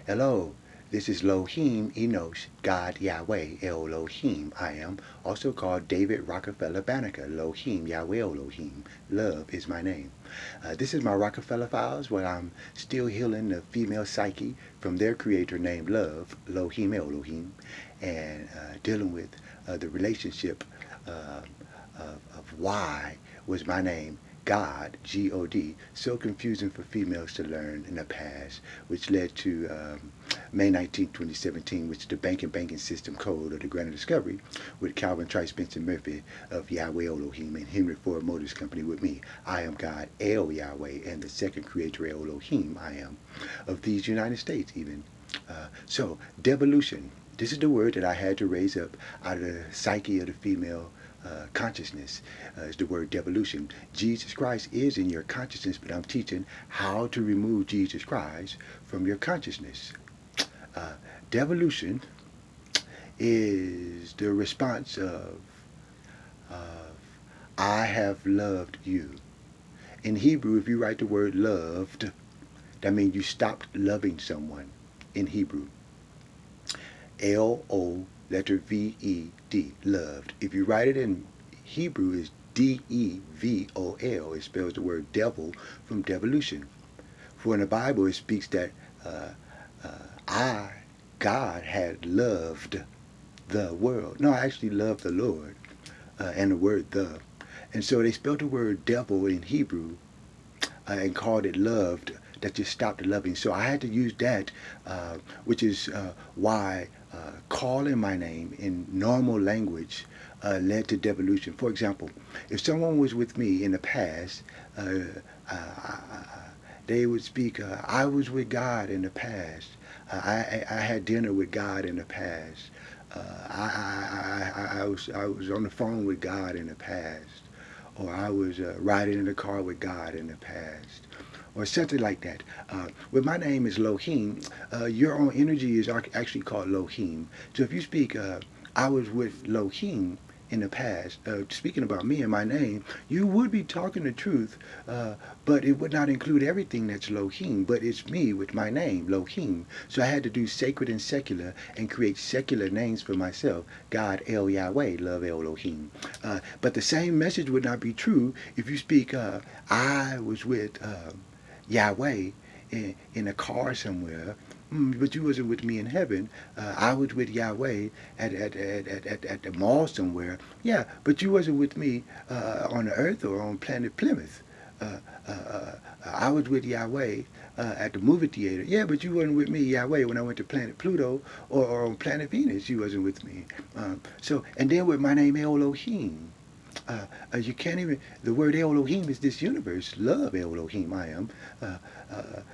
Hello, this is Elohim Enosh, God Yahweh Elohim. I am also called David Rockafellow Banneker, Elohim Yahweh Elohim. Love is my name. This is my Rockafellow Files, where I'm still healing the female psyche from their creator named Love, Elohim Elohim, and dealing with the relationship of why was my name God, G-O-D, so confusing for females to learn in the past, which led to May 19, 2017, which the banking system code of the Grand Discovery with Calvin Trice Spencer Murphy of Yahweh Elohim and Henry Ford Motors Company with me. I am God, El Yahweh, and the second creator Elohim I am of these United States even. So, devolution. This is the word that I had to raise up out of the psyche of the female consciousness. Is the word devolution. Jesus Christ is in your consciousness, but I'm teaching how to remove Jesus Christ from your consciousness. Devolution is the response of I have loved you. In Hebrew, if you write the word loved, that means you stopped loving someone in Hebrew. L-O letter V-E-D, loved. If you write it in Hebrew, it's D-E-V-O-L. It spells the word devil from devolution. For in the Bible, it speaks that I, God, had loved the world. No, I actually loved the Lord, and the word the. And so they spelled the word devil in Hebrew and called it loved, that you stopped loving. So I had to use that, which is why calling my name in normal language led to devolution. For example, if someone was with me in the past, they would speak, I was with God in the past. I had dinner with God in the past. I was on the phone with God in the past. Or I was riding in the car with God in the past, or something like that. When my name is Elohim, your own energy is actually called Elohim. So if you speak, I was with Elohim in the past, speaking about me and my name, you would be talking the truth, but it would not include everything that's Elohim, but it's me with my name, Elohim. So I had to do sacred and secular and create secular names for myself. God, El Yahweh, love Elohim. But the same message would not be true if you speak, I was with Yahweh in a car somewhere, but you wasn't with me in heaven. I was with Yahweh at the mall somewhere. Yeah, but you wasn't with me on the earth or on planet Plymouth. I was with Yahweh at the movie theater. Yeah, but you wasn't with me, Yahweh, when I went to planet Pluto or on planet Venus. You wasn't with me. And then with my name Elohim. You can't even, the word Elohim is this universe. Love Elohim, I am.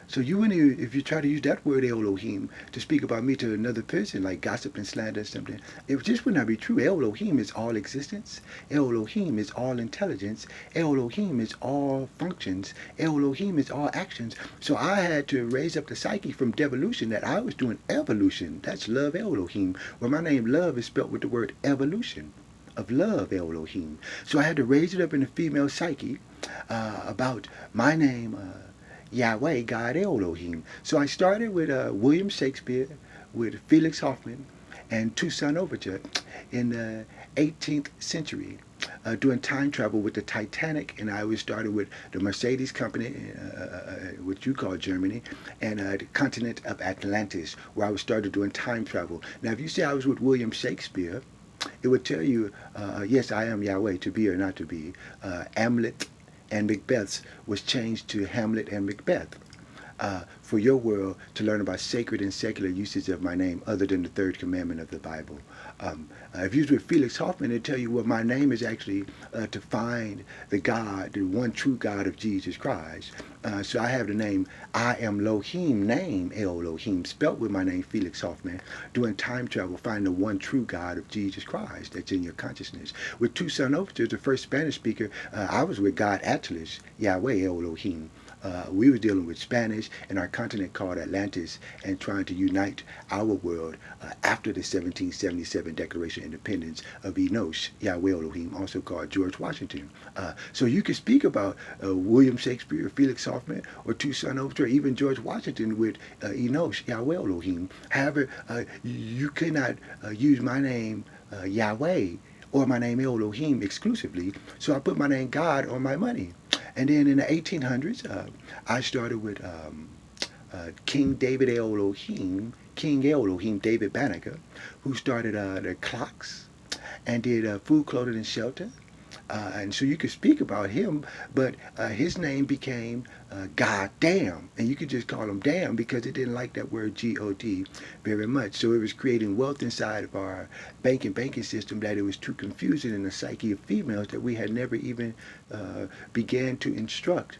So you wouldn't, if you try to use that word Elohim to speak about me to another person, like gossip and slander or something, it just would not be true. Elohim is all existence. Elohim is all intelligence. Elohim is all functions. Elohim is all actions. So I had to raise up the psyche from devolution that I was doing evolution. That's love Elohim. Well, my name love is spelled with the word evolution. Of love, Elohim. So I had to raise it up in the female psyche about my name, Yahweh, God Elohim. So I started with William Shakespeare, with Felix Hoffman, and Toussaint Overture in the 18th century, doing time travel with the Titanic, and I always started with the Mercedes company, which you call Germany, and the continent of Atlantis, where I was started doing time travel. Now, if you say I was with William Shakespeare, it would tell you, yes, I am Yahweh, to be or not to be. Hamlet and Macbeth was changed to Hamlet and Macbeth. For your world to learn about sacred and secular uses of my name other than the third commandment of the Bible. If you was with Felix Hoffman, it'd tell you, well, my name is actually to find the God, the one true God of Jesus Christ. So I have the name, I am Elohim, name Elohim, spelt with my name, Felix Hoffman, doing time travel, find the one true God of Jesus Christ that's in your consciousness. With Toussaint Overture, the first Spanish speaker, I was with God Atlas, Yahweh Elohim. We were dealing with Spanish and our continent called Atlantis and trying to unite our world after the 1777 Declaration of Independence of Enosh, Yahweh Elohim, also called George Washington. So you could speak about William Shakespeare, Felix Hoffman, or Toussaint Ouverture, or even George Washington with Enosh, Yahweh Elohim. However, you cannot use my name, Yahweh, or my name Elohim exclusively. So I put my name God on my money. And then in the 1800s, I started with King David Elohim, King Elohim David Banneker, who started the clocks and did food, clothing, and shelter. And so you could speak about him, but his name became God Damn. And you could just call him Damn because it didn't like that word G-O-D very much. So it was creating wealth inside of our banking system that it was too confusing in the psyche of females that we had never even began to instruct.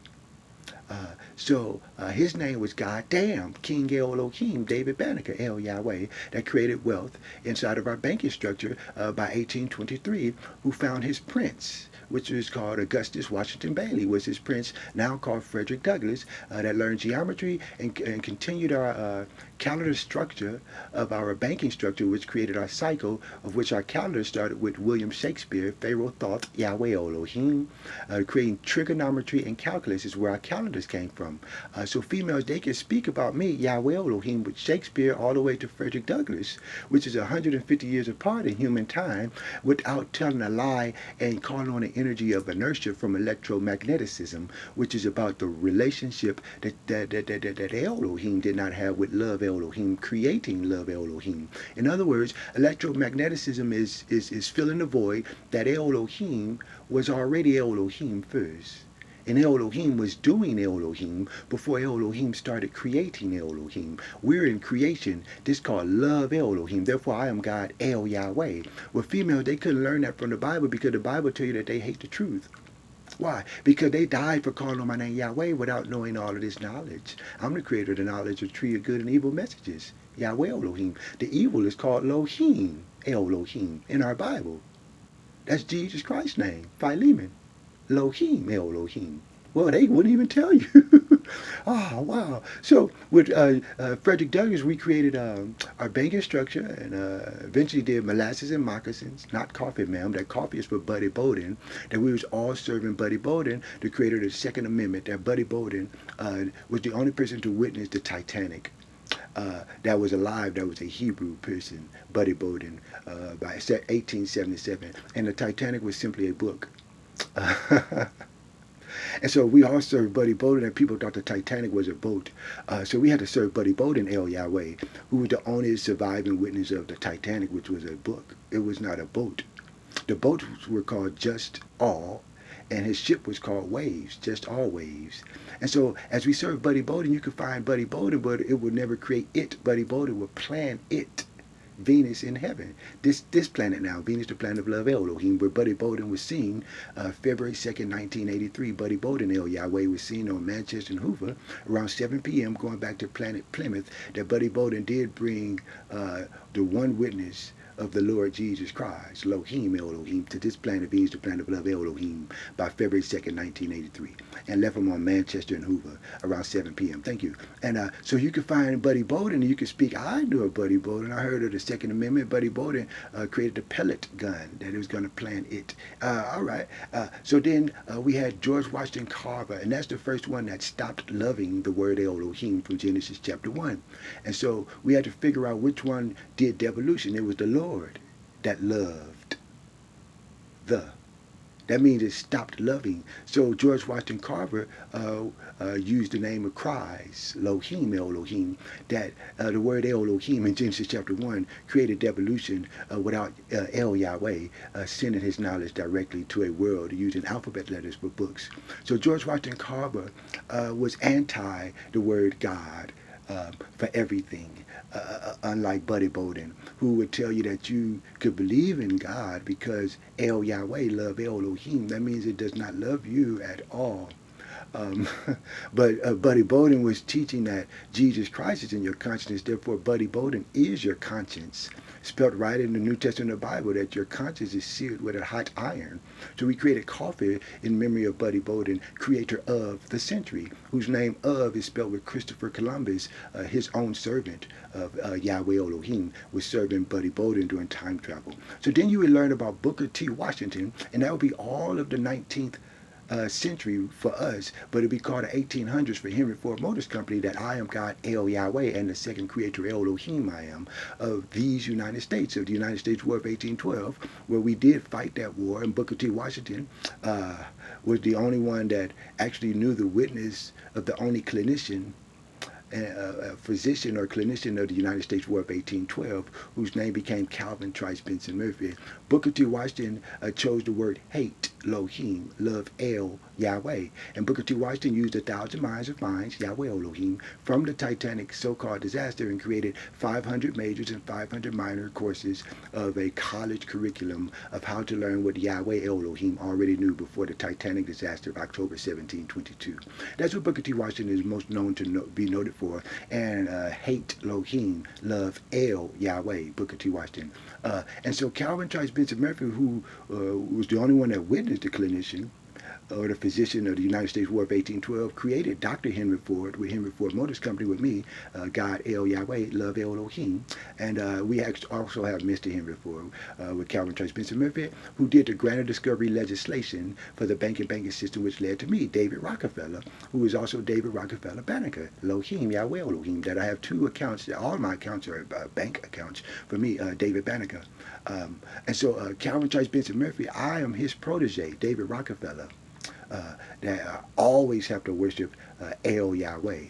So his name was Goddamn King Elohim David Banneker, El Yahweh, that created wealth inside of our banking structure by 1823, who found his prince, which was called Augustus Washington Bailey, was his prince, now called Frederick Douglass, that learned geometry and continued our calendar structure of our banking structure, which created our cycle, of which our calendar started with William Shakespeare, Pharaoh Thoth, Yahweh Elohim, creating trigonometry and calculus is where our calendars came from. So females, they can speak about me, Yahweh Elohim, with Shakespeare all the way to Frederick Douglass, which is 150 years apart in human time, without telling a lie and calling on the energy of inertia from electromagnetism, which is about the relationship that Elohim did not have with love Elohim, creating love Elohim. In other words, electromagnetism is filling the void that Elohim was already Elohim first. And Elohim was doing Elohim before Elohim started creating Elohim. We're in creation. This is called love Elohim. Therefore, I am God El Yahweh. Well, females, they couldn't learn that from the Bible because the Bible tells you that they hate the truth. Why? Because they died for calling on my name Yahweh without knowing all of this knowledge. I'm the creator of the knowledge of tree of good and evil messages. Yahweh Elohim. The evil is called Elohim, Elohim, in our Bible. That's Jesus Christ's name, Philemon. Elohim, Elohim. Well, they wouldn't even tell you. Oh, wow. So with Frederick Douglass, we created our banking structure and eventually did molasses and moccasins, not coffee, ma'am. That coffee is for Buddy Bolden. That we was all serving Buddy Bolden, the creator of the Second Amendment. That Buddy Bolden was the only person to witness the Titanic. That was alive, that was a Hebrew person, Buddy Bolden, by 1877. And the Titanic was simply a book. And so we all served Buddy Bolden, and people thought the Titanic was a boat. So we had to serve Buddy Bolden, El Yahweh, who was the only surviving witness of the Titanic, which was a book. It was not a boat. The boats were called Just All, and his ship was called Waves, Just All Waves. And so as we served Buddy Bolden, you could find Buddy Bolden, but it would never create it. Buddy Bolden would plan it. Venus in heaven. This planet now, Venus, the planet of love, Elohim, where Buddy Bolden was seen February 2nd, 1983. Buddy Bolden, El Yahweh, was seen on Manchester and Hoover around 7 p.m. going back to planet Plymouth, that Buddy Bolden did bring the one witness of the Lord Jesus Christ, Elohim, Elohim, to this planet, Venus, the planet of love, Elohim, by February 2nd, 1983, and left him on Manchester and Hoover around 7 p.m. Thank you. And so you can find Buddy Bolden, and you can speak. I knew of Buddy Bolden. I heard of the Second Amendment. Buddy Bolden created the pellet gun that it was going to plan it. All right. So then we had George Washington Carver, and that's the first one that stopped loving the word Elohim from Genesis chapter 1. And so we had to figure out which one did devolution. It was the Lord that loved the. That means it stopped loving. So George Washington Carver used the name of Christ, Elohim, Elohim, that the word Elohim in Genesis chapter 1 created devolution without El Yahweh sending his knowledge directly to a world using alphabet letters for books. So George Washington Carver was anti the word God for everything. Unlike Buddy Bolden, who would tell you that you could believe in God because El Yahweh love Elohim. That means it does not love you at all. Um, but Buddy Bolden was teaching that Jesus Christ is in your consciousness. Therefore, Buddy Bolden is your conscience. Spelt right in the New Testament of the Bible that your conscience is seared with a hot iron. So we created coffee in memory of Buddy Bolden, creator of the century, whose name of is spelled with Christopher Columbus, his own servant of Yahweh Elohim, was serving Buddy Bolden during time travel. So then you would learn about Booker T. Washington, and that would be all of the 19th century for us, but it'd be called the 1800s for Henry Ford Motors Company, that I am God El Yahweh and the second creator Elohim I am of these United States, of the United States War of 1812, where we did fight that war, and Booker T. Washington was the only one that actually knew the witness of the only clinician, a physician or clinician of the United States War of 1812, whose name became Calvin Trice Benson Murphy. Booker T. Washington chose the word hate, Elohim, love El, Yahweh. And Booker T. Washington used 1,000 miles of minds, Yahweh Elohim, from the Titanic so-called disaster and created 500 majors and 500 minor courses of a college curriculum of how to learn what Yahweh Elohim already knew before the Titanic disaster of October 1722. That's what Booker T. Washington is most known to be noted for. And hate Elohim, love El, Yahweh, Booker T. Washington. And so Calvin Trice Benson Murphy, who was the only one that witnessed the clinician, or the physician of the United States War of 1812, created Dr. Henry Ford with Henry Ford Motors Company with me, God El Yahweh, love El Elohim. And we also have Mr. Henry Ford with Calvin Trice Benson Murphy, who did the granted discovery legislation for the banking system, which led to me, David Rockafellow, who is also David Rockafellow Banneker, Elohim, Yahweh Elohim, that I have two accounts. All my accounts are bank accounts for me, David Banneker. And so Calvin Trice Benson Murphy, I am his protege, David Rockafellow. That always have to worship El Yahweh,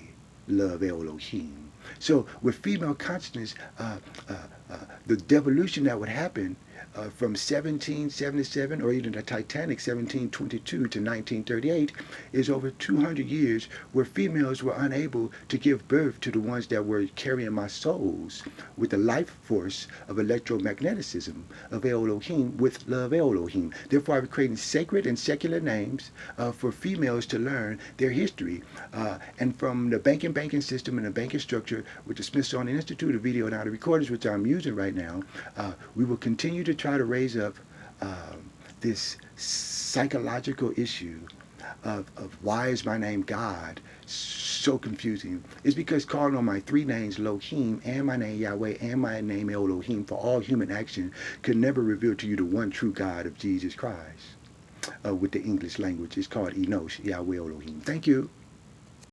love El Elohim. So with female consciousness, the devolution that would happen from 1777 or even the Titanic 1722 to 1938 is over 200 years where females were unable to give birth to the ones that were carrying my souls with the life force of electromagnetism of El Elohim with love El Elohim. Therefore, I was creating sacred and secular names for females to learn their history. And from the banking system and the banking structure with the Smithsonian Institute of Video and Audio Recordings, which I'm using right now, we will continue to try to raise up this psychological issue of why is my name God so confusing. It's because calling on my three names, Elohim, and my name Yahweh, and my name Elohim, for all human action, could never reveal to you the one true God of Jesus Christ. With the English language, it's called Enosh, Yahweh Elohim. Thank you.